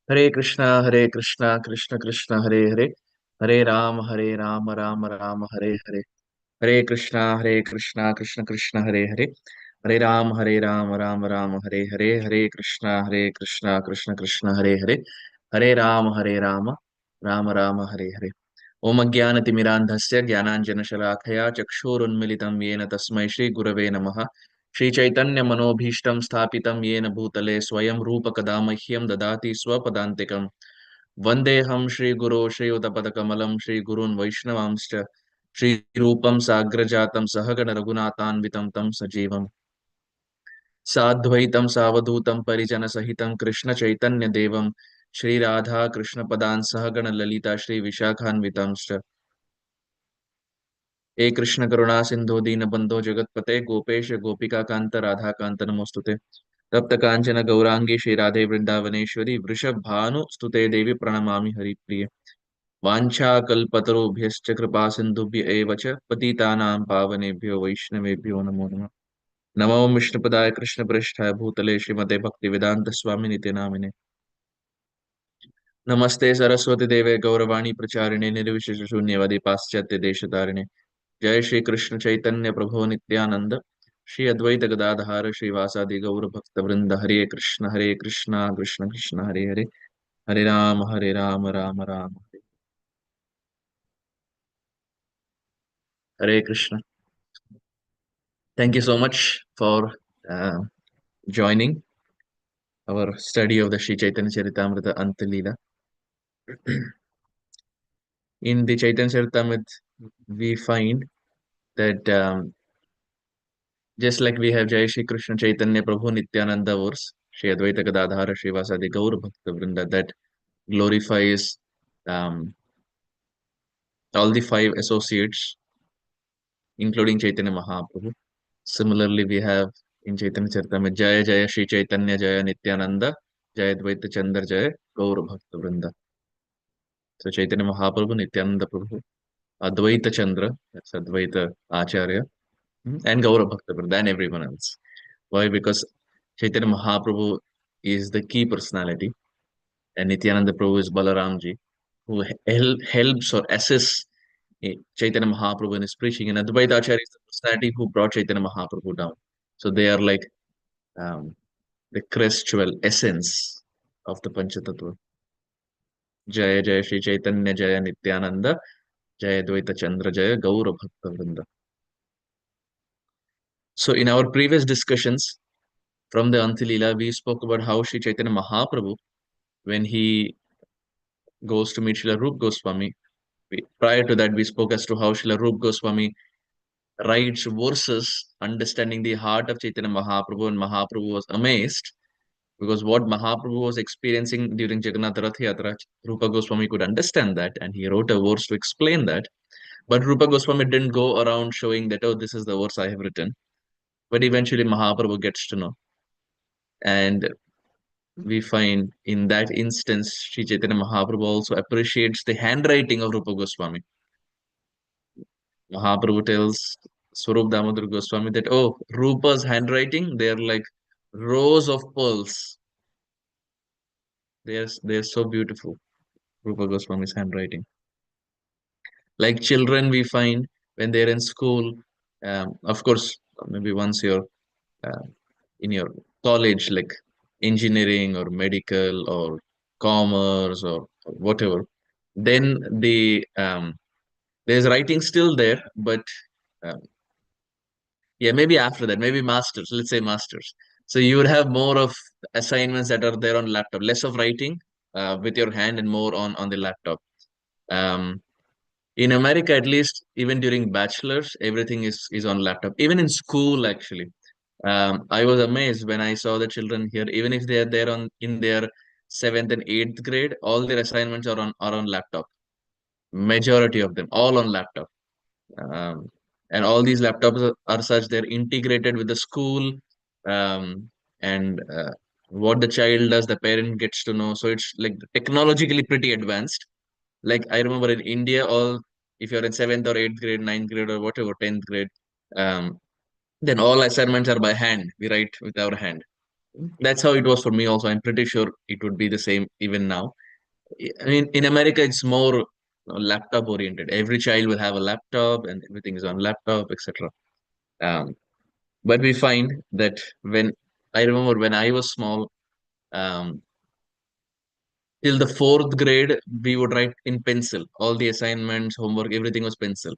Hare Krishna, Hare Krishna, Krishna Krishna, Hare Hare, Hare Ram, Rama Rama, Hare Hare, Hare Krishna, Krishna Krishna, Hare Hare, Hare Ram, Rama Rama, Hare Hare, Hare Krishna, Krishna Krishna, Hare Hare, Hare Rama, Rama Rama, Hare Hare. Om Ajnanatimirandhasya Jnananjanashalakaya Chakshurunmilitam Yena Tasmai Shri Gurave Namaha. Shri Chaitanya Manobhishtam Sthapitam Yena Bhutale Swayam Rupa Kadamahyam Dadati Swapadantikam. Vandeham Shri Guru Shri Udapadakamalam Shri Gurun Vaishnavamscha Shri Rupam Sagrajatam Sahagana Raghunathan Tam Sajivam Sadhvaitam Savadutam Parijana Sahitam Krishna Chaitanya Devam Shri Radha Krishna Padan Sahagana Lalita Shri Vishakhanvitamscha हे कृष्ण करुणा सिंधु दीन बंधो जगतपते गोपेश गोपिका कांत राधा कांत नमोस्तुते तप्त कांचन गौरांगी श्री राधे वृंदावनेश्वरी वृषभ भानु स्तुते देवी प्रणमामि हरिप्रिय वाञ्छाकल्पतरुभ्यश्च कृपा सिन्धुभ्य एव च पतितानां पावनेभ्यो वैष्णवेभ्यो नमो नमः नमो विष्णुपदाय कृष्णप्रेष्ठाय भूतले श्रीमते भक्तिवेदान्त स्वामी नित्य नामिने नमस्ते सरस्वती देवे गौरवाणी प्रचारिणे निर्विशेष शून्यवादी पाश्चात्य देशतारिणे जय श्री कृष्ण चैतन्य प्रभु नित्यानंद श्री अद्वैत गदाधार श्रीवासादि गौर भक्त वृंद हरे कृष्णा कृष्ण कृष्ण हरे हरे हरे राम राम राम हरे Krishna. Thank you so much for uh, joining our study of the Sri Chaitanya Charitamrita Anta Lila. In the Chaitanya Charitamrita, we find that just like we have Jai Shri Krishna Chaitanya Prabhu Nityananda verse, Shri Advaita Gadadhara Shri Vasadi Gaur Bhakta Vrinda, that glorifies um, all the five associates, including Chaitanya Mahaprabhu. Similarly, we have in Chaitanya Charitamrita Jaya Jaya Shri Chaitanya Jaya Nityananda Jaya Advaita Chandra Jaya Gaur Bhakta Vrinda. So Chaitanya Mahaprabhu, Nityananda Prabhu, Advaita Chandra, that's Advaita Acharya, and Gaura Bhakta Vrinda, and everyone else. Why? Because Chaitanya Mahaprabhu is the key personality, and Nityananda Prabhu is Balaramji, who helps or assists Chaitanya Mahaprabhu in his preaching, and Advaita Acharya is the personality who brought Chaitanya Mahaprabhu down. So they are like um, the crestual essence of the Panchatattva. Jaya Jaya Shri Chaitanya Jaya Nityananda Jaya Dvaita Chandra Jaya Gaura Bhakta Vrinda. So in our previous discussions from the Antilila, we spoke about how Sri Chaitanya Mahaprabhu, when he goes to meet Srila Rupa Goswami, prior to that we spoke as to how Srila Rupa Goswami writes verses understanding the heart of Chaitanya Mahaprabhu, and Mahaprabhu was amazed because what Mahaprabhu was experiencing during Jagannath Rath Yatra, Rupa Goswami could understand that, and he wrote a verse to explain that. But Rupa Goswami didn't go around showing that, oh, this is the verse I have written. But eventually Mahaprabhu gets to know. And we find in that instance, Sri Chaitanya Mahaprabhu also appreciates the handwriting of Rupa Goswami. Mahaprabhu tells Swarup Damodar Goswami that, oh, Rupa's handwriting, they're like rows of pearls. They're so beautiful, Rupa Goswami's handwriting. Like children, we find when they're in school, of course, maybe once you're uh, in your college, like engineering or medical or commerce or whatever, then there's writing still there, but um, yeah, maybe after that, maybe masters, let's say masters. So you would have more of assignments that are there on laptop, less of writing with your hand and more on the laptop. Um, in America, at least, even during bachelors, everything is on laptop. Even in school, actually, I was amazed when I saw the children here. Even if they are there on in their seventh and eighth grade, all their assignments are on laptop. Majority of them, all on laptop. Um, and all these laptops are such they're integrated with the school, and what the child does, the parent gets to know. So it's like technologically pretty advanced. Like I remember in India, all if you're in seventh or eighth grade, ninth grade, or whatever, 10th grade, um, then all assignments are by hand. We write with our hand. That's how it was for me also. I'm pretty sure it would be the same even now. I mean, in America, it's more laptop oriented. Every child will have a laptop and everything is on laptop, etc. Um, but we find that when I remember when I was small, um, till the fourth grade, we would write in pencil. All the assignments, homework, everything was pencil.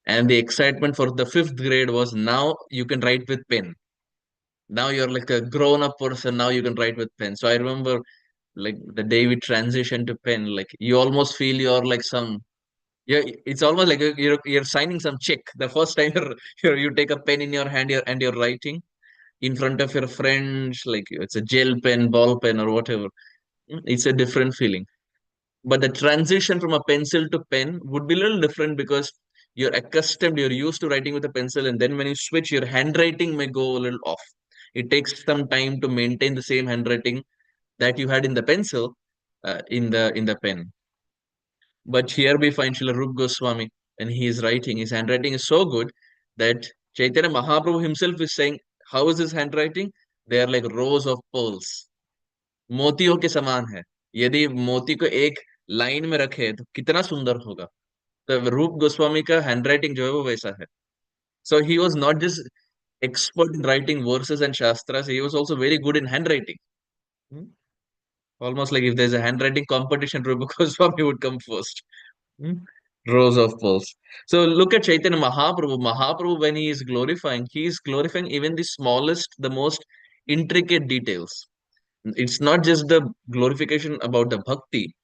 And the excitement for the fifth grade was now you can write with pen. Now you're like a grown up person. Now you can write with pen. So I remember like the day we transition to pen, like you almost feel you're like some, yeah, it's almost like you're signing some check the first time you take a pen in your hand and you're writing in front of your friends, like it's a gel pen, ball pen, or whatever. It's a different feeling. But the transition from a pencil to pen would be a little different because you're used to writing with a pencil, and then when you switch, your handwriting may go a little off. It takes some time to maintain the same handwriting that you had in the pencil, in the pen. But here we find Srila Rupa Goswami, and he is writing. His handwriting is so good that Chaitanya Mahaprabhu himself is saying, "How is his handwriting? They are like rows of pearls. मोतियों के समान है. यदि मोती को एक line में रखे तो कितना सुंदर होगा." तो रूप गोस्वामी का हैंडराइटिंग जो है वो वैसा है. So he was not just expert in writing verses and shastras, he was also very good in handwriting. Hmm? Almost like if there's a handwriting competition, Rupa Goswami would come first. Hmm? Rows of pearls. So look at Chaitanya Mahaprabhu. Mahaprabhu, when he is glorifying even the smallest, the most intricate details. It's not just the glorification about the bhakti,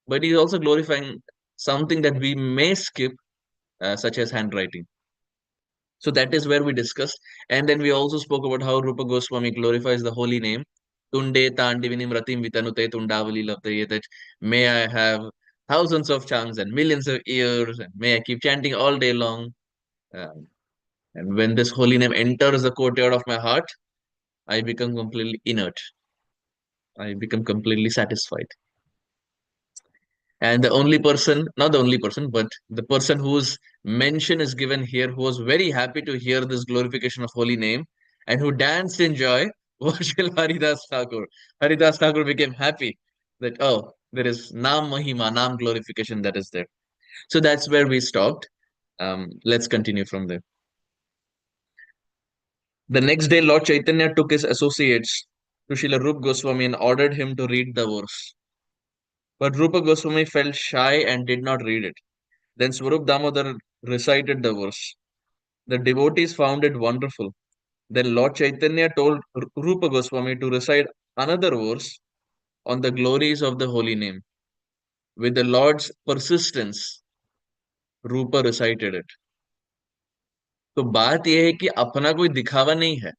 but he's also glorifying something that we may skip, such as handwriting. So that is where we discussed. And then we also spoke about how Rupa Goswami glorifies the holy name. Tunde Tandivinim Ratim Vitanute Tundavali Labdaye, that may I have thousands of tongues and millions of ears, and may I keep chanting all day long. Um, and when this holy name enters the courtyard of my heart, I become completely inert. I become completely satisfied. And the only person, not the only person, but the person whose mention is given here, who was very happy to hear this glorification of holy name and who danced in joy, was Shri Haridas Thakur. Haridas Thakur became happy that, oh, there is Nam Mahima, Nam glorification that is there. So that's where we stopped. Let's continue from there. The next day, Lord Chaitanya took his associates to Srila Rup Goswami and ordered him to read the verse. But Rupa Goswami felt shy and did not read it. Then Swarup Damodar recited the verse. The devotees found it wonderful. Then Lord Chaitanya told Rupa Goswami to recite another verse on the glories of the holy name. With the Lord's persistence, Rupa recited it. तो बात यह है कि अपना कोई दिखावा नहीं है.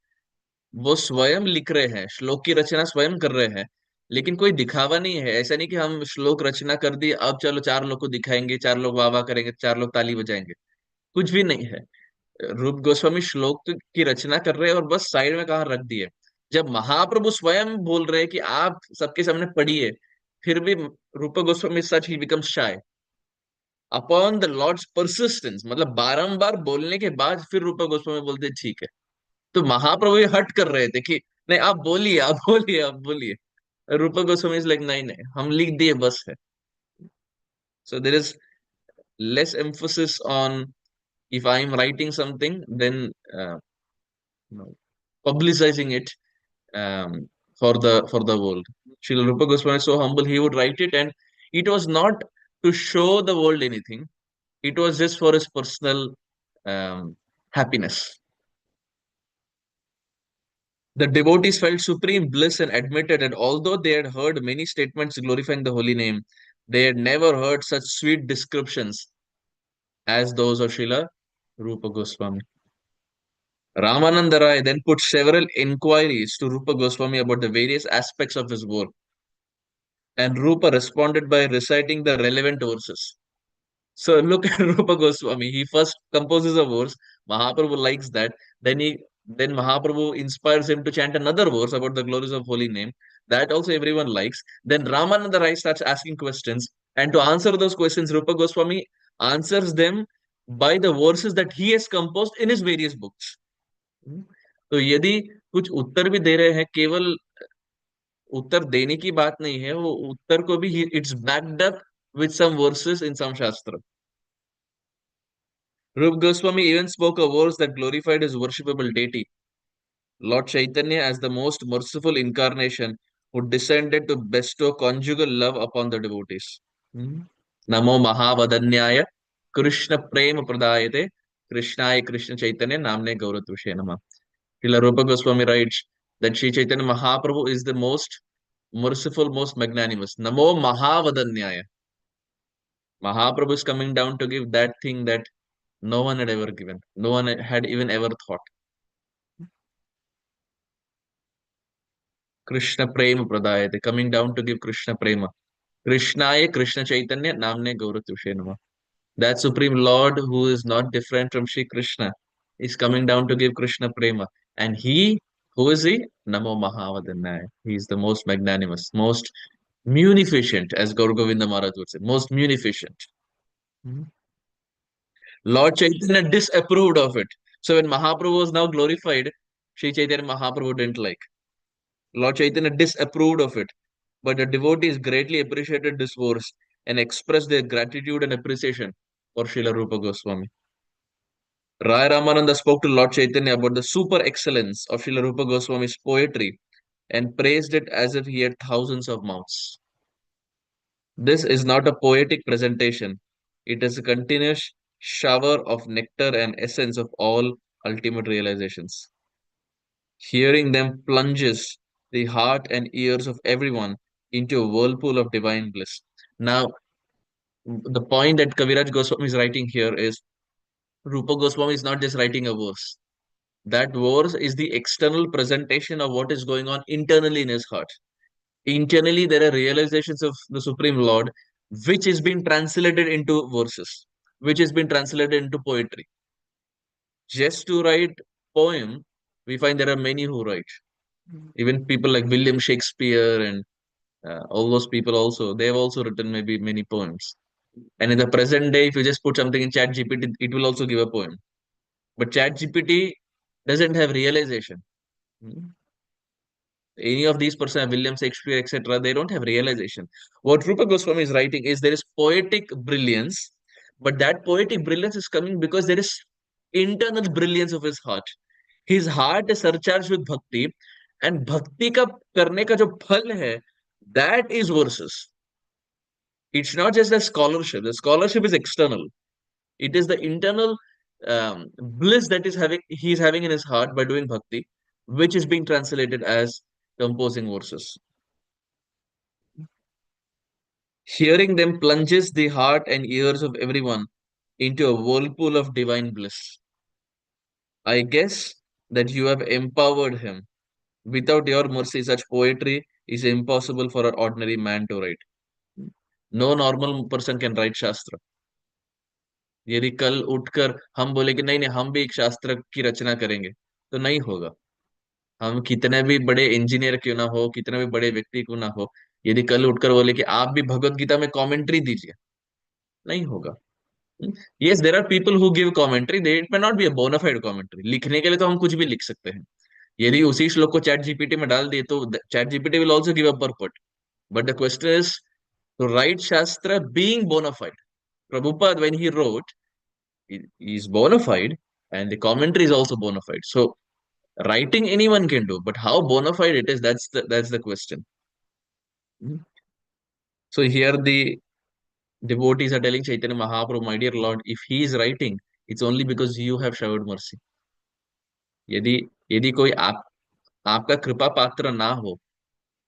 वो स्वयं लिख रहे हैं, श्लोक की रचना स्वयं कर रहे हैं, लेकिन कोई दिखावा नहीं है. ऐसा नहीं कि हम श्लोक रचना कर दिए, अब चलो चार लोग को दिखाएंगे, चार लोग वाह वाह करेंगे, चार लोग ताली बजाएंगे. कुछ भी नहीं है. रूप गोस्वामी श्लोक की रचना कर रहे हैं और बस साइड में कहा रख दिए. जब महाप्रभु स्वयं बोल रहे हैं कि आप सबके सामने पढ़िए, फिर भी Rup Goswami such he become shy upon the Lord's persistence. मतलब बारंबार बोलने के बाद फिर रूप गोस्वामी बोलते ठीक है. तो महाप्रभु ये हट कर रहे थे कि नहीं, आप बोलिए, आप बोलिए, आप बोलिए. रूप गोस्वामी इज लाइक नहीं नहीं, हम लिख दिए बस है. So there is less emphasis on if I am writing something, then no, publicizing it, um, for the world. Srila Rupa Goswami is so humble, he would write it, and it was not to show the world anything. It was just for his personal happiness. The devotees felt supreme bliss and admitted that although they had heard many statements glorifying the holy name, they had never heard such sweet descriptions as those of Srila Rupa Goswami. Ramananda Rai then put several inquiries to Rupa Goswami about the various aspects of his work, and Rupa responded by reciting the relevant verses. So look at Rupa Goswami. He first composes a verse. Mahaprabhu likes that. Then Mahaprabhu inspires him to chant another verse about the glories of holy name. That also everyone likes. Then Ramananda Rai starts asking questions. And to answer those questions, Rupa Goswami answers them by the verses that he has composed in his various books. तो यदि कुछ उत्तर भी दे रहे हैं केवल उत्तर देने की बात नहीं है, वो उत्तर को भी it's backed up with some verses in some shastra. Rupa Goswami even spoke a verse that glorified his worshipable deity, Lord Chaitanya, as the most merciful incarnation who descended to bestow conjugal love upon the devotees. Hmm. Namo Mahavadanyaya Krishna Prema Pradayate Krishnaya Krishna Chaitanya Namne Gauratushe Nama. Srila Rupa Goswami writes that Sri Chaitanya Mahaprabhu is the most merciful, most magnanimous. Namo Mahavadanyaya. Mahaprabhu is coming down to give that thing that no one had ever given, no one had even ever thought. Krishna Prema Pradayate, coming down to give Krishna Prema. Krishnaya Krishna Chaitanya Namne Gauratushe Nama. That Supreme Lord who is not different from Sri Krishna is coming down to give Krishna Prema. And he, who is he? Namo Mahavadanyaya. He is the most magnanimous, most munificent, as Gaur Govinda Maharaj would say, most munificent. Mhm. Lord Chaitanya disapproved of it. So when Mahaprabhu was now glorified, Sri Chaitanya Mahaprabhu didn't like. Lord Chaitanya disapproved of it. But the devotees greatly appreciated this verse and expressed their gratitude and appreciation for Srila Rupa Goswami. Rai Ramananda spoke to Lord Chaitanya about the super excellence of Srila Rupa Goswami's poetry and praised it as if he had thousands of mouths. This is not a poetic presentation, it is a continuous shower of nectar and essence of all ultimate realizations. Hearing them plunges the heart and ears of everyone into a whirlpool of divine bliss. Now, the point that Kaviraj Goswami is writing here is Rupa Goswami is not just writing a verse. That verse is the external presentation of what is going on internally in his heart. Internally, there are realizations of the Supreme Lord, which is being translated into verses, which has been translated into poetry. Just to write poem, we find there are many who write. Even people like William Shakespeare and all those people also, they have also written maybe many poems. And in the present day, if you just put something in Chat GPT, it will also give a poem. But Chat GPT doesn't have realization. Hmm. Any of these persons, William Shakespeare, etc., they don't have realization. What Rupa Goswami is writing is there is poetic brilliance, but that poetic brilliance is coming because there is internal brilliance of his heart. His heart is surcharged with bhakti, and bhakti का करने का जो फल है, that is verses. It's not just a scholarship. The scholarship is external. It is the internal bliss that is having he is having in his heart by doing bhakti, which is being translated as composing verses. Hearing them plunges the heart and ears of everyone into a whirlpool of divine bliss. I guess that you have empowered him. Without your mercy, such poetry is impossible for an ordinary man to write. No normal person can write Shastra. यदि कल उठकर हम बोले कि नहीं नहीं हम भी एक शास्त्र की रचना करेंगे तो नहीं होगा. हम कितने भी बड़े इंजीनियर क्यों ना हो, कितने भी बड़े व्यक्ति क्यों ना हो, यदि कल उठकर बोले कि आप भी भगवत गीता में कमेंट्री दीजिए, नहीं होगा. Yes there are people who give commentary, they it may not be a bonafide commentary. लिखने के लिए तो हम कुछ भी लिख सकते हैं. यदि उसी श्लोक को चैट जीपीटी में डाल दिए तो ChatGPT will also give a purport. But the question is to right shastra being bona fide. Prabhupada, when he wrote, he is bona fide, and the commentary is also bona fide. So writing anyone can do, but how bona fide it is, that's the question. Mhm. So here the devotees are telling Chaitanya Mahaprabhu, my dear Lord, if he is writing, it's only because you have showered mercy. यदि यदि कोई आपका कृपा पात्र ना हो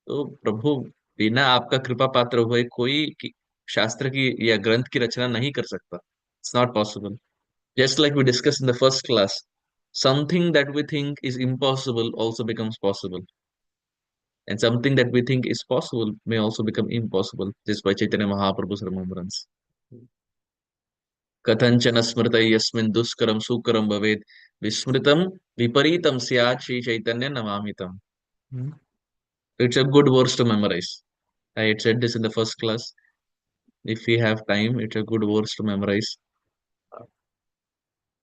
तो प्रभु बिना आपका कृपा पात्र हुए कोई शास्त्र की या ग्रंथ की रचना नहीं कर सकता. It's not possible. Just like we discussed in the first class, something that we think is impossible also becomes possible. And something that we think is possible may also become impossible just by Chaitanya Mahaprabhu's remembrance. Kathanchana smrta yasmin duskaram sukaram bhavet vismritam viparitam syat Shri Chaitanya namamitam. Hmm. It's a good verse to memorize. I had said this in the first class. If we have time, it's a good verse to memorize.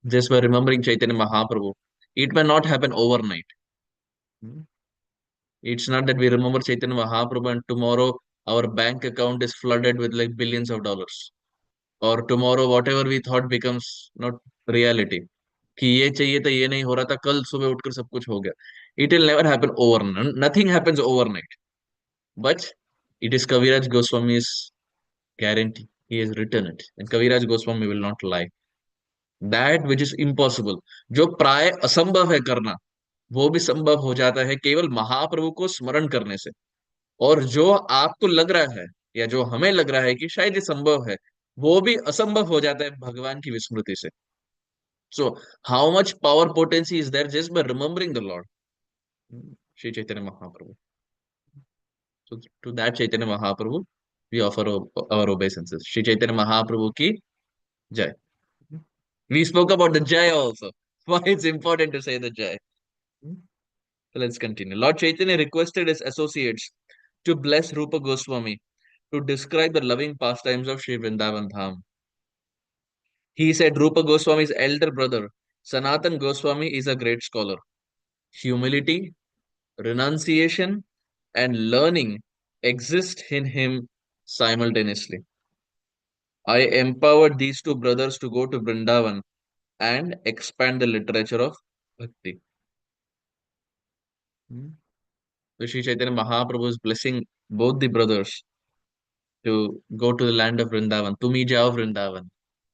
Just by remembering Chaitanya Mahaprabhu. It may not happen overnight. Hmm. It's not that we remember Chaitanya Mahaprabhu and tomorrow our bank account is flooded with like billions of dollars. Or tomorrow whatever we thought becomes not reality. कि ये चाहिए था ये नहीं हो रहा था कल सुबह उठकर सब कुछ हो गया. It will never happen overnight. Nothing happens overnight. But it is Kaviraj Goswami's guarantee. He has written it. And Kaviraj Goswami will not lie. That which is impossible, जो प्राय असंभव है करना, वो भी संभव हो जाता है केवल महाप्रभु को स्मरण करने से. और जो आपको लग रहा है या जो हमें लग रहा है कि शायद ये संभव है, वो भी असंभव हो जाता है भगवान की विस्मृति से. So how much power potency is there just by remembering the lord. Shri Chaitanya Mahaprabhu. So to that Chaitanya Mahaprabhu, we offer our obeisances. Shri Chaitanya Mahaprabhu ki Jai. We spoke about the Jai also. Why it's important to say the Jai. So let's continue. Lord Chaitanya requested his associates to bless Rupa Goswami to describe the loving pastimes of Sri Vrindavan Dham. He said Rupa Goswami's elder brother, Sanatan Goswami, is a great scholar. Humility, renunciation, and learning exist in him simultaneously. I empowered these two brothers to go to Vrindavan and expand the literature of bhakti. Hmm. So Sri Chaitanya Mahaprabhu is blessing both the brothers to go to the land of Vrindavan. Tumi jao Vrindavan.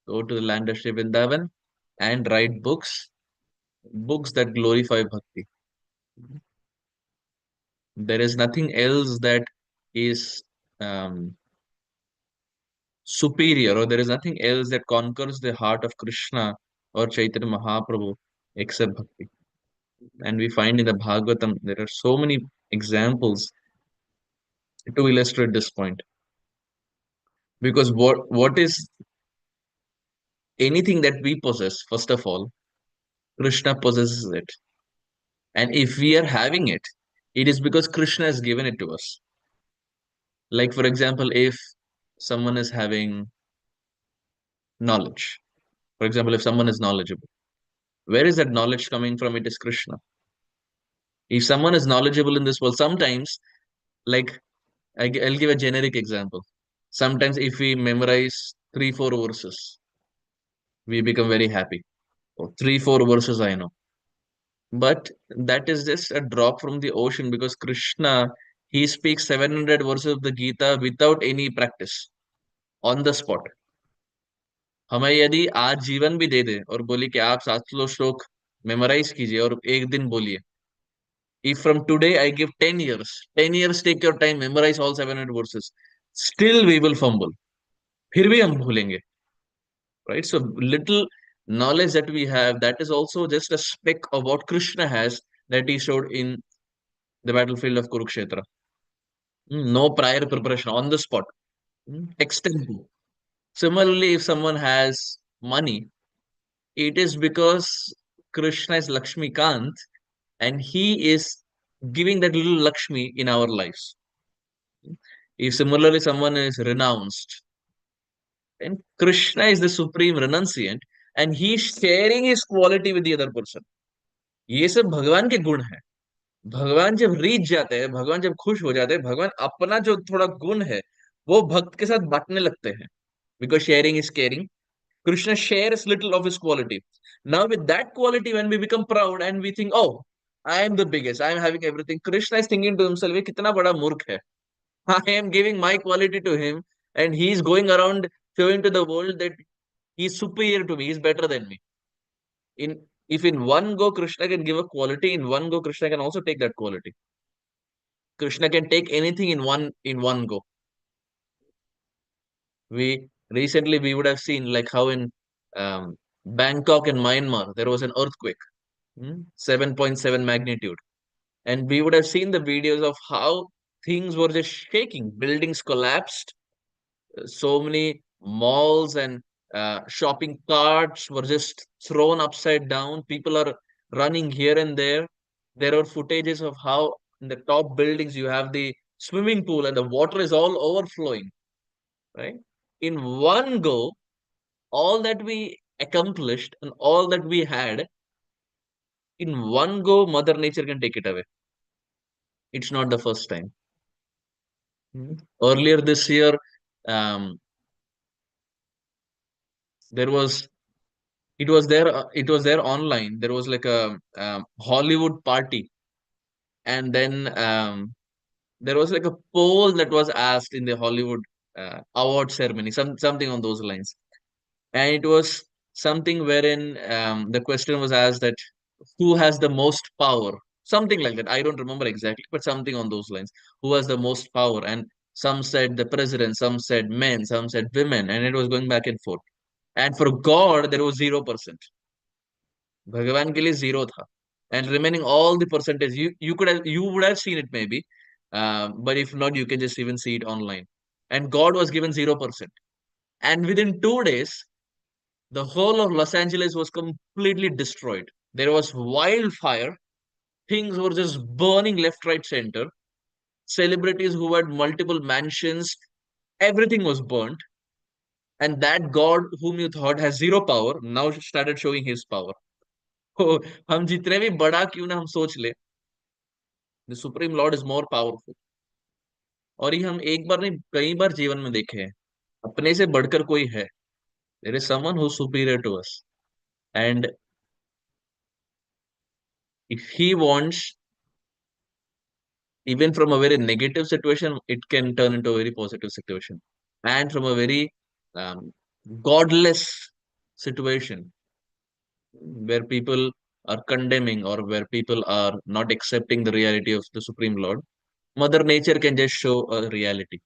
Go to the land of Sri Vrindavan and write books that glorify bhakti. There is nothing else that is um, superior, or there is nothing else that conquers the heart of Krishna or Chaitanya Mahaprabhu except bhakti. And we find in the Bhagavatam there are so many examples to illustrate this point. Because what is anything that we possess, first of all, Krishna possesses it. And if we are having it, it is because Krishna has given it to us. Like, for example, if someone is having knowledge, for example, if someone is knowledgeable, where is that knowledge coming from? It is Krishna. If someone is knowledgeable in this world, sometimes, like, I'll give a generic example. Sometimes, if we memorize 3, 4 verses, we become very happy. Oh, 3, 4 verses I know. But that is just a drop from the ocean because Krishna, he speaks 700 verses of the Gita without any practice, on the spot. हमें यदि आज जीवन भी दे दे और बोली कि आप 700 श्लोक मेमोराइज कीजिए और एक दिन बोलिए. If from today I give 10 years, 10 years take your time, memorize all 700 verses, still we will fumble. फिर भी हम भूलेंगे. Right? So little knowledge that we have, that is also just a speck of what Krishna has that he showed in the battlefield of Kurukshetra. No prior preparation, on the spot. Extempo. Similarly, if someone has money, it is because Krishna is Lakshmi Kant and he is giving that little Lakshmi in our lives. If similarly someone is renounced, and Krishna is the supreme renunciant and he is sharing his quality with the other person. ये सब भगवान के गुण है. भगवान जब रीझ जाते हैं, भगवान जब खुश हो जाते हैं, भगवान अपना जो थोड़ा गुण है वो भक्त के साथ बांटने लगते हैं. Because sharing is caring. Krishna shares little of his quality. Now, with that quality, when we become proud and we think, oh, I am the biggest, I am having everything, Krishna is thinking to himself, ये कितना बड़ा मूर्ख है. I am giving my quality to him, and he is going around showing to the world that he is superior to me, he is better than me. In If in one go Krishna can give a quality, in one go Krishna can also take that quality. Krishna can take anything in one go. We would have seen like how in Bangkok and Myanmar there was an earthquake, 7.7 magnitude, and we would have seen the videos of how things were just shaking. Buildings collapsed. So many malls and shopping carts were just thrown upside down. People are running here and there. There are footages of how in the top buildings you have the swimming pool and the water is all overflowing, right? In one go, all that we accomplished and all that we had, in one go, Mother Nature can take it away. It's not the first time. Earlier this year, um, there was it was there online. There was like a Hollywood party, and then there was like a poll that was asked in the Hollywood award ceremony, something on those lines, and it was something wherein the question was asked that who has the most power, something like that. I don't remember exactly, but something on those lines. Who has the most power? And some said the president, some said men, some said women, and it was going back and forth. And for God, there was 0%. भगवान के लिए zero था. And remaining all the percentage, you would have seen it maybe, but if not, you can just even see it online. And God was given 0%. And within 2 days, the whole of Los Angeles was completely destroyed. There was wildfire. Things were just burning left, right, center. Celebrities who had multiple mansions, everything was burnt. And that God whom you thought has zero power now started showing his power. तो हम जितने भी बड़ा क्यों ना हम सोच ले, the supreme Lord is more powerful. और ये हम एक बार नहीं कई बार जीवन में देखे हैं. अपने से बढ़कर कोई है. There is someone who superior to us. And if he wants, even from a very negative situation, it can turn into a very positive situation. And from a very godless situation where people are condemning or where people are not accepting the reality of the Supreme Lord, Mother Nature can just show a reality.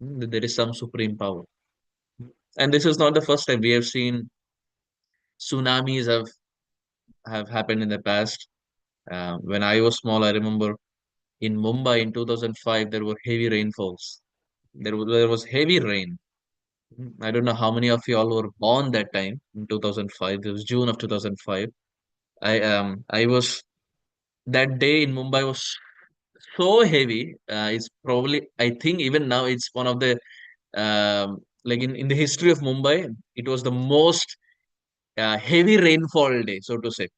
That there is some supreme power. And this is not the first time. We have seen tsunamis have happened in the past. When I was small, I remember in Mumbai in 2005, there were heavy rainfalls. There was heavy rain. I don't know how many of you all were born that time in 2005. It was June of 2005. I was that day in Mumbai was so heavy. It's probably, I think even now it's one of the like in the history of Mumbai, it was the most heavy rainfall day, so to say.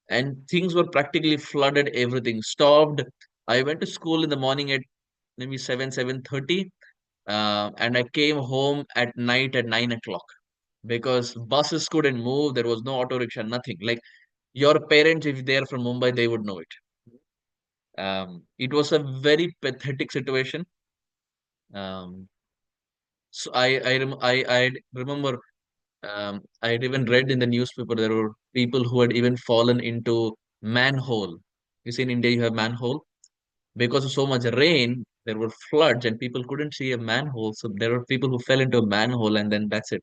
And things were practically flooded, everything stopped. I went to school in the morning at maybe 7:30, and I came home at night at 9 o'clock because buses couldn't move. There was no auto rickshaw, nothing. Like your parents, if they're from Mumbai, they would know it. It was a very pathetic situation. Um, so I remember I had even read in the newspaper there were people who had even fallen into manhole. You see, in India, you have manhole. Because of so much rain, there were floods and people couldn't see a manhole. So there were people who fell into a manhole and then that's it.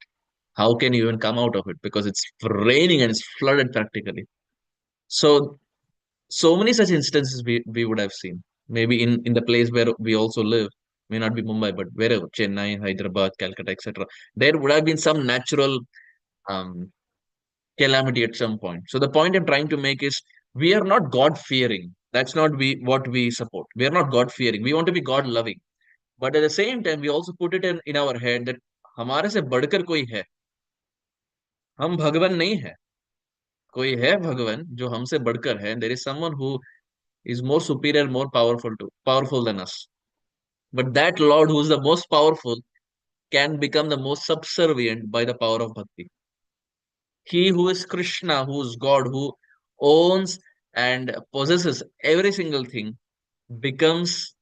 How can you even come out of it? Because it's raining and it's flooded practically. So, so many such instances we would have seen. Maybe in the place where we also live, may not be Mumbai, but wherever, Chennai, Hyderabad, Calcutta, etc. There would have been some natural um, calamity at some point. So the point I'm trying to make is we are not God fearing. That's not we what we support. We are not God fearing. We want to be God loving. But at the same time, we also put it in our head that हमारे से बढ़कर कोई है. हम भगवान नहीं है. कोई है भगवान जो हमसे बढ़कर है. There is someone who is more superior, more powerful than us. But that Lord who is the most powerful can become the most subservient by the power of bhakti. He who is Krishna, who is God, who owns and possesses every single thing, becomes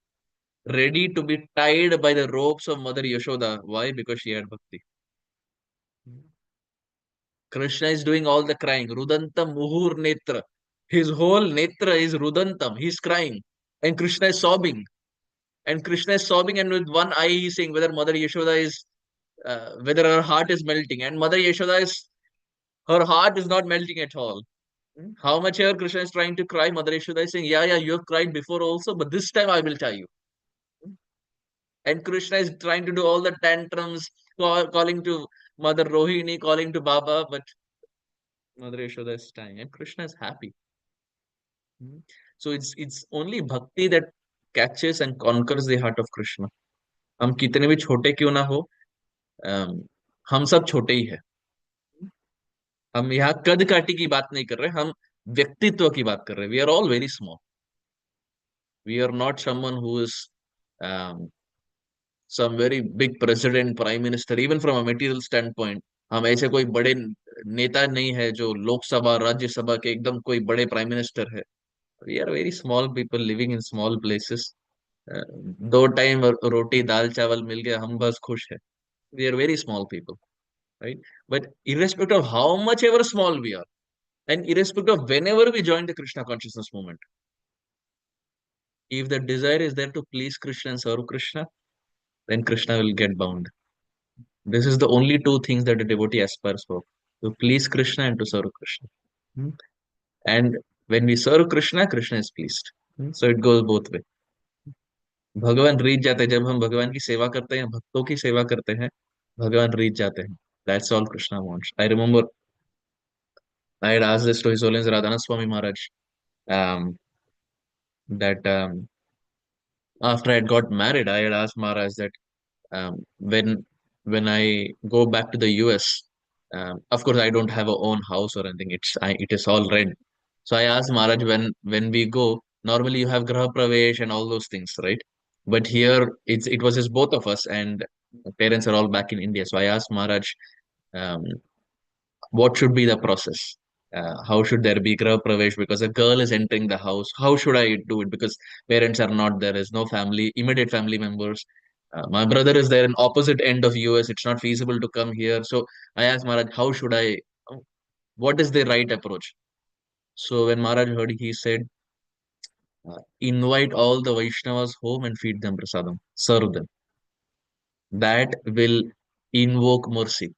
ready to be tied by the ropes of Mother Yashoda. Why? Because she had bhakti. Krishna is doing all the crying. Rudantam muhur netra. His whole netra is Rudantam. He's crying. And Krishna is sobbing. And Krishna is sobbing, and with one eye he's saying whether Mother Yashoda is, whether her heart is melting. And Mother Yashoda is, her heart is not melting at all. How much ever Krishna is trying to cry, Mother Yashoda is saying, yeah, yeah, you have cried before also, but this time I will tell you. And Krishna is trying to do all the tantrums, calling to Mother Rohini, calling to Baba, but Mother Yashoda is dying, and Krishna is happy. So it's only bhakti that catches and conquers the heart of Krishna. हम कितने भी छोटे क्यों ना हो, अम, हम सब छोटे ही है. हम यहाँ कद काठी की बात नहीं कर रहे, हम व्यक्तित्व की बात कर रहे. We are all very small. We are not someone who is um, some very big president, prime minister, even from a material standpoint. हम ऐसे कोई बड़े नेता नहीं है जो लोकसभा राज्यसभा के एकदम कोई बड़े प्राइम मिनिस्टर है. We are very small people living in small places. दो टाइम रोटी दाल चावल मिल गया हम बस खुश है. We are very small people, right? But irrespective of how much ever small we are, and irrespective of whenever we join the Krishna consciousness movement, if the desire is there to please Krishna and serve Krishna, then Krishna will get bound. This is the only two things that a devotee aspires for: to please Krishna and to serve Krishna. Hmm. And when we serve Krishna, Krishna is pleased. So it goes both way. भगवान रीझ जाते हैं जब हम भगवान की सेवा करते हैं, भक्तों की सेवा करते हैं, भगवान रीझ जाते हैं. That's all Krishna wants. I remember I had asked this to His Holiness Radhana Swami Maharaj, that after I had got married, I had asked Maharaj that um, when when I go back to the US, of course I don't have a own house or anything. It is all rent. So I asked Maharaj, when we go, normally you have Graha Pravesh and all those things, right? But here it was just both of us, and parents are all back in India. So I asked Maharaj, um, what should be the process? How should there be Graha Pravesh? Because a girl is entering the house. How should I do it? Because parents are not there. There's no family, immediate family members. My brother is there in opposite end of US. It's not feasible to come here. So I asked Maharaj, how should I? What is the right approach? So when Maharaj heard, he said, invite all the Vaishnavas home and feed them prasadam. Serve them. That will invoke mercy.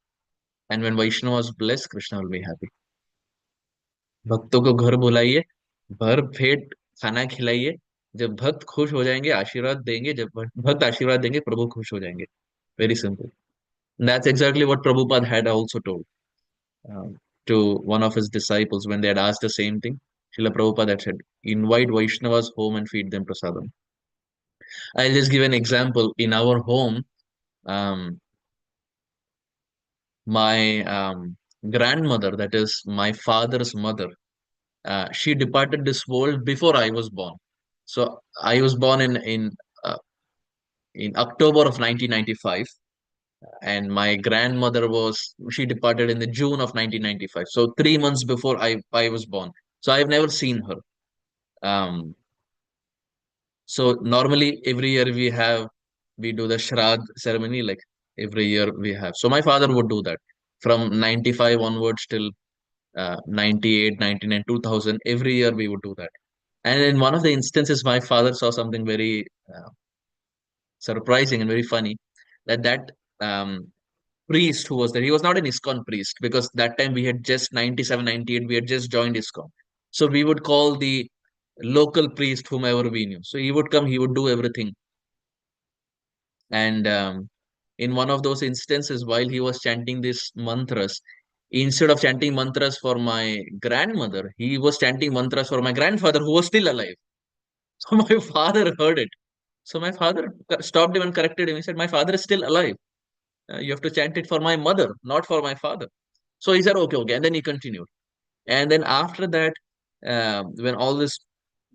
And when Vaishnavas bless, Krishna will be happy. भक्तों को घर बुलाइए, भर पेट खाना खिलाइए. जब भक्त खुश हो जाएंगे आशीर्वाद देंगे, जब भक्त आशीर्वाद देंगे प्रभु खुश हो जाएंगे. Very simple. That's exactly what Prabhupada had also told to one of his disciples when they had asked the same thing. Srila Prabhupada had said, invite Vaishnavas home and feed them prasadam. I'll just give an example. In our home, um, my grandmother, that is my father's mother, she departed this world before I was born. So I was born uh, in October of 1995, and my grandmother she departed in the June of 1995. So 3 months before I was born. So I've never seen her. Um, so normally every year we do the Shrad ceremony, like every year we have. So my father would do that from 95 onwards till 98, 99, 2000. Every year we would do that. And in one of the instances, my father saw something very surprising and very funny, that um, priest who was there, he was not an ISKCON priest, because that time we had just 97, 98, we had just joined ISKCON. So we would call the local priest whomever we knew. So he would come, he would do everything. And in one of those instances, while he was chanting these mantras, instead of chanting mantras for my grandmother, he was chanting mantras for my grandfather who was still alive. So my father heard it. So my father stopped him and corrected him. He said, my father is still alive. You have to chant it for my mother, not for my father. So he said, okay, okay. And then he continued. And then after that, when all this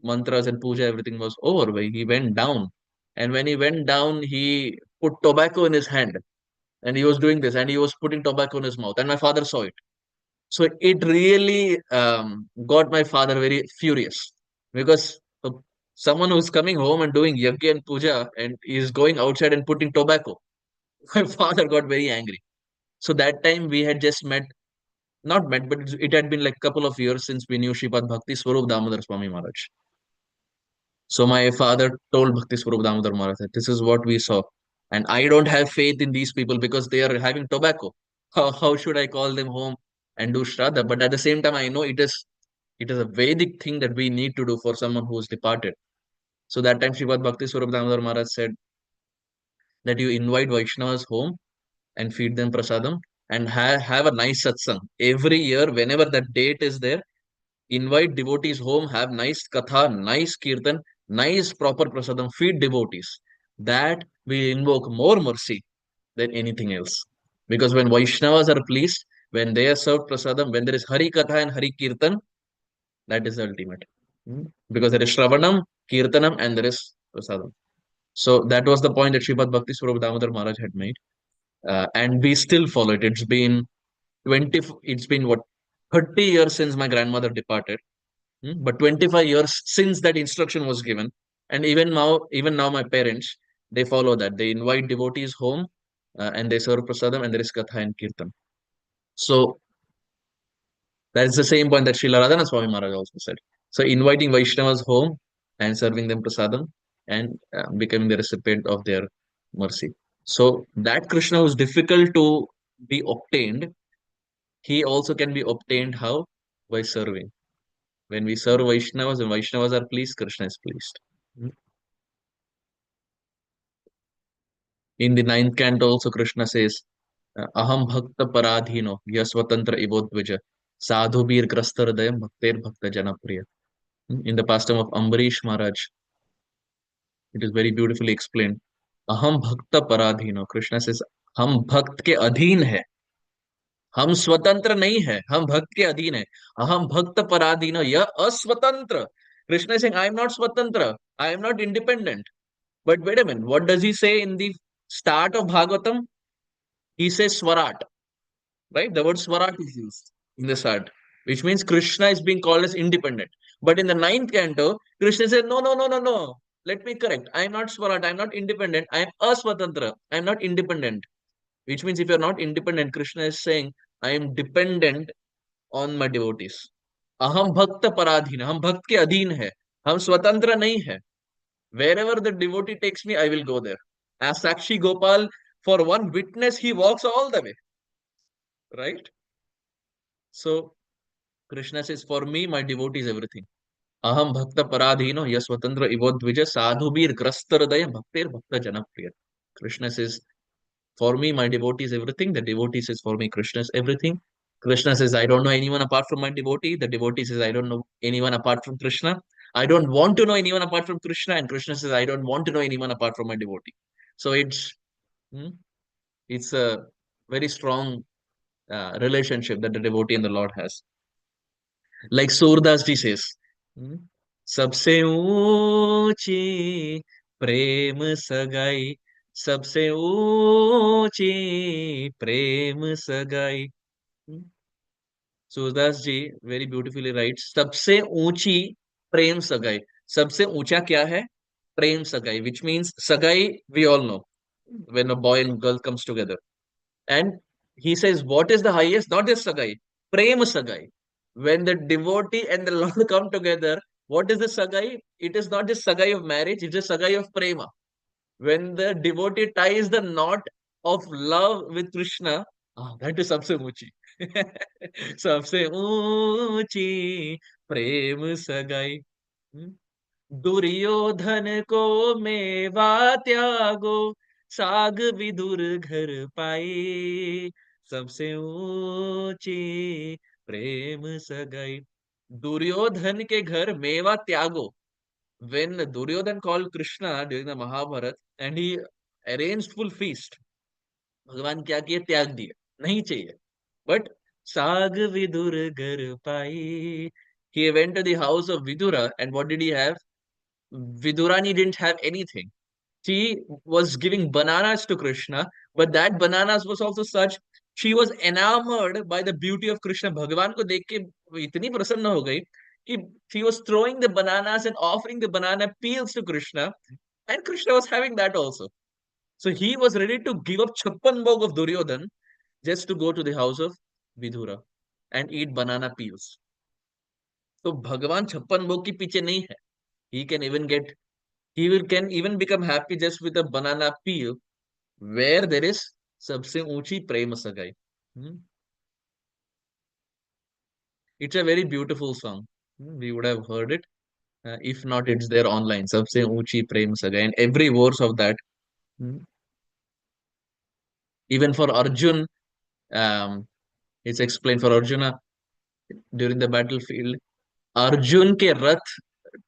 mantras and puja, everything was over, he went down. And when he went down, he put tobacco in his hand. And he was doing this, and he was putting tobacco in his mouth. And my father saw it. So it really got my father very furious, because someone who's coming home and doing yajna and puja and is going outside and putting tobacco. My father got very angry. So that time we had just met, not met, but it had been like a couple of years since we knew Sripad Bhakti Swarup Damodar Swami Maharaj. So my father told Bhakti Swarup Damodar Maharaj that this is what we saw. And I don't have faith in these people because they are having tobacco. How should I call them home and do Shraddha? But at the same time, I know it is a Vedic thing that we need to do for someone who is departed. So that time Sripad Bhakti Swarup Damodar Maharaj said that you invite Vaishnavas home and feed them prasadam, and have a nice satsang. Every year, whenever that date is there, invite devotees home, have nice katha, nice kirtan, nice proper prasadam, feed devotees. That will invoke more mercy than anything else. Because when Vaishnavas are pleased, when they are served prasadam, when there is Hari Katha and Hari Kirtan, that is the ultimate. Hmm. Because there is Shravanam, Kirtanam, and there is prasadam. So that was the point that Srimad Bhakti Swarup Damodar Maharaj had made. And we still follow it. It's been what, 30 years since my grandmother departed. But 25 years since that instruction was given. And even now my parents, they follow that. They invite devotees home, and they serve prasadam, and there is katha and kirtan. So that's the same point that Srila Radhana Swami Maharaj also said. So inviting Vaishnavas home and serving them prasadam, and becoming the recipient of their mercy. So that Krishna was difficult to be obtained. He also can be obtained how? By serving. When we serve Vaishnavas and Vaishnavas are pleased, Krishna is pleased. Mm. In the ninth canto also Krishna says, Aham bhakta paradhino yasvatantra ibodvija sadhubir grastardayam bhakter bhakta janapriya. In the pastime of Ambarish Maharaj, it is very beautifully explained. Aham bhakta paradhino. Krishna says, हम भक्त के अधीन है, हम स्वतंत्र नहीं है, हम भक्त के अधीन है. अहम भक्त पराधीनो यह अस्वतंत्र. Krishna is saying, I am not swatantra, I am not independent. But wait a minute, what does he say in the start of Bhagavatam? He says Swarat, right? The word Swarat is used in the start, which means Krishna is being called as independent. But in the ninth canto, Krishna says, no, no, no, no, no. Let me correct. I am not Swarat, I am not independent, I am aswatantra, I am not independent. Which means if you are not independent, Krishna is saying, I am dependent on my devotees. अहम भक्त पराधीन, हम भक्त के अधीन है, हम स्वतंत्र नहीं है. Wherever the devotee takes me, I will go there. As Sakshi Gopal, for one witness, he walks all the way. Right? So Krishna says, for me, my devotee is everything. Aham bhakta paradhino yaswatantra ivodvija sadhubir grastardaya bhaktir bhakta janapriya. Krishna says, for me, my devotee is everything. The devotee says, for me, Krishna is everything. Krishna says, I don't know anyone apart from my devotee. The devotee says, I don't know anyone apart from Krishna. I don't want to know anyone apart from Krishna. And Krishna says, I don't want to know anyone apart from my devotee. So hmm, it's a very strong relationship that the devotee and the Lord has. Like Surdas ji says, hmm, सबसे ऊंची प्रेम सगाई, सबसे ऊंची प्रेम सगाई. Hmm. Surdas जी very beautifully writes, सबसे ऊंची प्रेम सगाई. सबसे ऊंचा क्या है? प्रेम सगाई, which means सगाई we all know, when a boy and girl comes together. And he says, what is the highest? Not just sagai, prem sagai. When the devotee and the Lord come together, what is the sagai? It is not just sagai of marriage, it is sagai of prema. When the devotee ties the knot of love with Krishna, that is सबसे ऊंची. सबसे ऊंची प्रेम सगाई. दुर्योधन को मेवा त्यागो, साग विदुर घर पाई, सबसे ऊंची प्रेम सगाई. दुर्योधन के घर मेवा त्यागो. When Duryodhan called Krishna during the Mahabharata and he arranged full feast, भगवान क्या किए? त्याग दिए, नहीं चाहिए. But साग विदुर घर पाई, he went to the house of Vidura, and what did he have? Vidurani didn't have anything. She was giving bananas to Krishna, but that bananas was also such, she was enamored by the beauty of Krishna. भगवान को देख के वो इतनी प्रसन्न हो गई कि she was throwing the bananas and offering the banana peels to Krishna, and Krishna was having that also. So he was ready to give up chappan bhog of Duryodhan just to go to the house of Vidura and eat banana peels. तो भगवान छप्पन भोग के पीछे नहीं है. He can even get, can even become happy just with a banana peel, where there is सबसे ऊंची प्रेम सगाई. Hmm? It's a very beautiful song. We would have heard it. If not, it's there online. सबसे ऊंची प्रेम सगाई, and every verse of that. Hmm? Even for Arjun, it's explained for Arjuna during the battlefield. Arjun के रथ,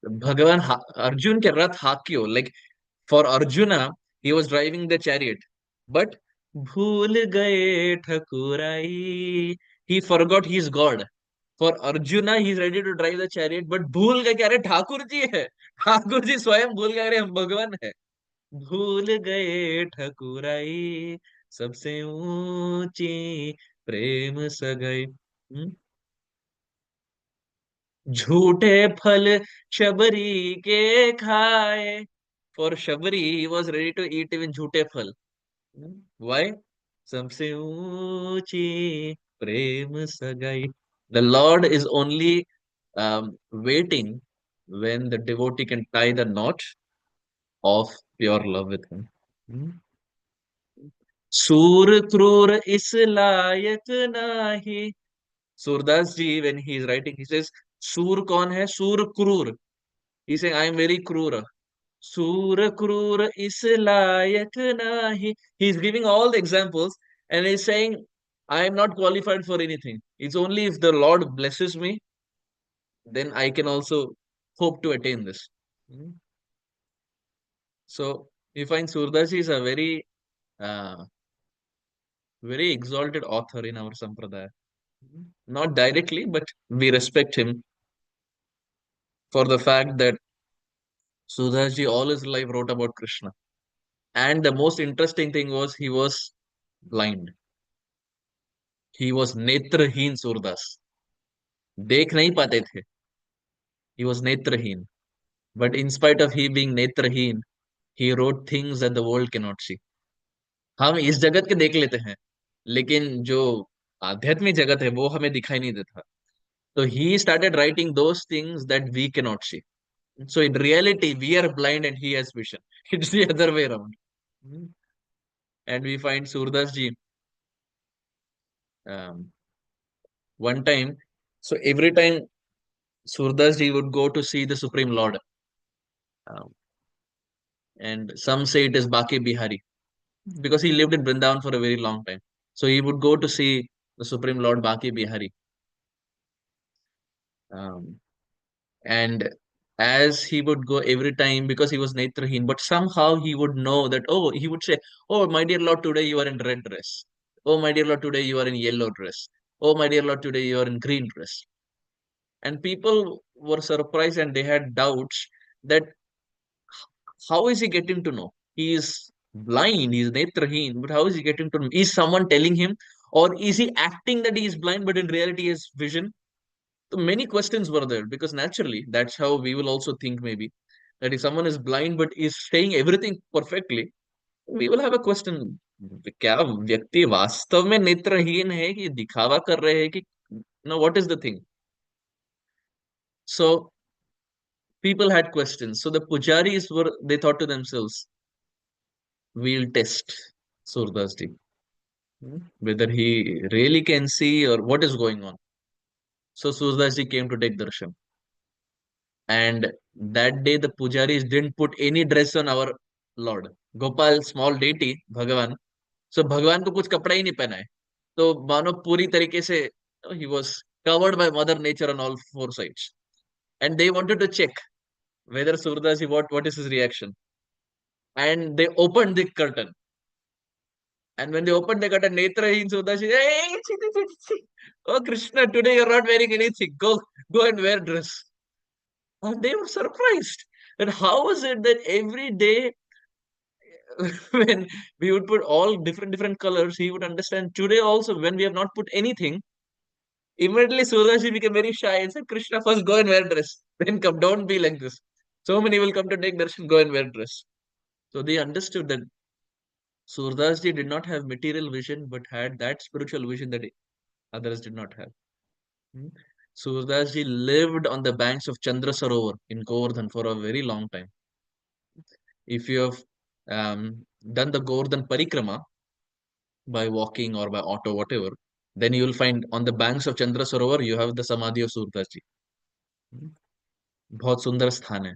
भगवान अर्जुन के रथ हाक्यो, like for Arjuna, he was driving the chariot, but भूल गए ठकुराई, he forgot he is God. For Arjuna, he's ready to drive the chariot, but भूल गए कि अरे ठाकुर जी है, ठाकुर जी स्वयं भूल गए अरे हम भगवान है। भूल गए ठकुराई सबसे ऊंची प्रेम सगाई। झूठे फल शबरी के खाए। For Shabari, he was ready to eat even झूठे फल. Why? सबसे ऊंची प्रेम सगाई. The Lord is only waiting when the devotee can tie the knot of pure love with him. Hmm? सूर क्रूर इस लायक नाही. सूरदास जी, when he is writing, he says, सूर कौन है? सूर क्रूर. He's saying, I am very cruel. सूर क्रूर इस लायक नाही. He's giving all the examples and he's saying, I am not qualified for anything. It's only if the Lord blesses me, then I can also hope to attain this. Hmm. So we find Surdas is a uh, very exalted author in our sampradaya. Not directly, but we respect him for the fact that Surdas ji all his life wrote about Krishna. And the most interesting thing was he was blind. He was नेत्रहीन सूरदास. देख नहीं पाते थे. He was नेत्रहीन. But in spite of he being नेत्रहीन, he wrote things that the world cannot see. हम इस जगत के देख लेते हैं, लेकिन जो आध्यात्मिक जगत है वो हमें दिखाई नहीं देता. So he started writing those things that we cannot see. So in reality, we are blind and he has vision. It's the other way around. Hmm. And we find Surdas ji um, one time. So every time Surdas ji would go to see the Supreme Lord, um, and some say it is Baki Bihari because he lived in Vrindavan for a very long time. So he would go to see the Supreme Lord Baki Bihari. Um, and as he would go every time because he was Netrahin, but somehow he would know that, oh, he would say, oh, my dear Lord, today you are in red dress. Oh, my dear Lord, today you are in yellow dress. Oh, my dear Lord, today you are in green dress. And people were surprised and they had doubts that how is he getting to know? He is blind, he is Netrahin, but how is he getting to know? Is someone telling him? Or is he acting that he is blind, but in reality he has vision? So many questions were there because naturally that's how we will also think maybe that if someone is blind but is saying everything perfectly, we will have a question. क्या व्यक्ति वास्तव में नेत्रहीन है कि दिखावा कर रहे हैं कि no, what is the thing? So people had questions. So the pujaris were, they thought to themselves, we'll test Surdas ji, whether he really can see or what is going on. So Surdas ji came to take darshan. And that day the pujaris didn't put any dress on our Lord. Gopal, small deity, Bhagavan. So भगवान को कुछ कपड़ा ही नहीं पहना है. तो मानो पूरी तरीके से he was covered by Mother Nature on all four sides. And they wanted to check whether Surdas, what is his reaction. And they opened the curtain. And when they opened the curtain, Netrahin Surdas, hey, see, see, see, see. Oh Krishna, today you're not wearing anything. Go and wear dress. And they were surprised. And how is it that every day when we would put all different colors, he would understand. Today also, when we have not put anything, immediately Surdashi became very shy and said, Krishna, first go and wear dress. Then come, don't be like this. So many will come to take darshan, go and wear dress. So they understood that Surdasji did not have material vision, but had that spiritual vision that others did not have. Hmm. Surdasji lived on the banks of Chandra Sarovar in Govardhan for a very long time. If you have done the Govardhan Parikrama, by walking or by auto, whatever, then you will find on the banks of Chandra Sarovar, you have the Samadhi of Surdas ji. बहुत सुंदर स्थान है.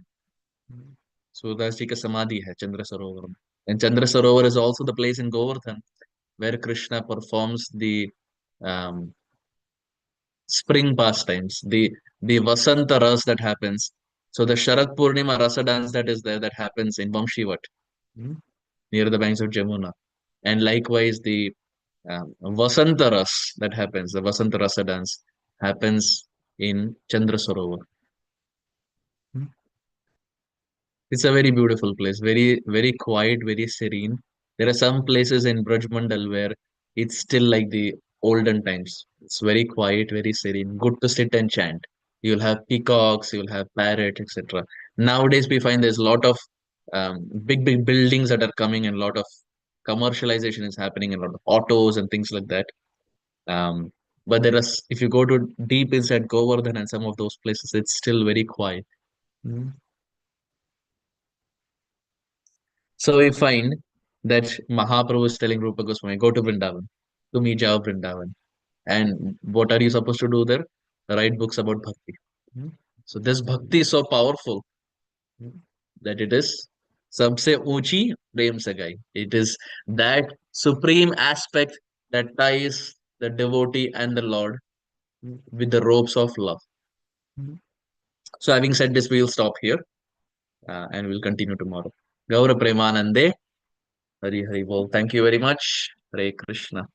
सूरदास जी का समाधि है चंद्र सरोवर में. And Chandra Sarovar is also the place in Govardhan where Krishna performs the um, spring pastimes, the Vasanta Ras that happens. So the Sharat Purnima Rasa dance that is there that happens in Vamshivat, near the banks of Jamuna. And likewise the Vasanta Ras that happens, the Vasanta Rasa dance happens in Chandra Sarovar. It's a very beautiful place, very, very quiet, very serene. There are some places in Braj Mandal where it's still like the olden times. It's very quiet, very serene, good to sit and chant. You'll have peacocks, you'll have parrot, etc. Nowadays, we find there's a lot of big, big buildings that are coming and a lot of commercialization is happening and a lot of autos and things like that. Um, but if you go to deep inside Govardhan and some of those places, it's still very quiet. Mm. So we find that Mahaprabhu is telling Rupa Goswami, go to Vrindavan, to me jao Vrindavan. And what are you supposed to do there? Write books about bhakti. Hmm. So this bhakti is so powerful, hmm, that it is sabse unchi prem sagai. It is that supreme aspect that ties the devotee and the Lord, hmm, with the ropes of love. Hmm. So having said this, we'll stop here, and we'll continue tomorrow. Gaura Premanande, Hari Hari Bol. Thank you very much. Hare Krishna.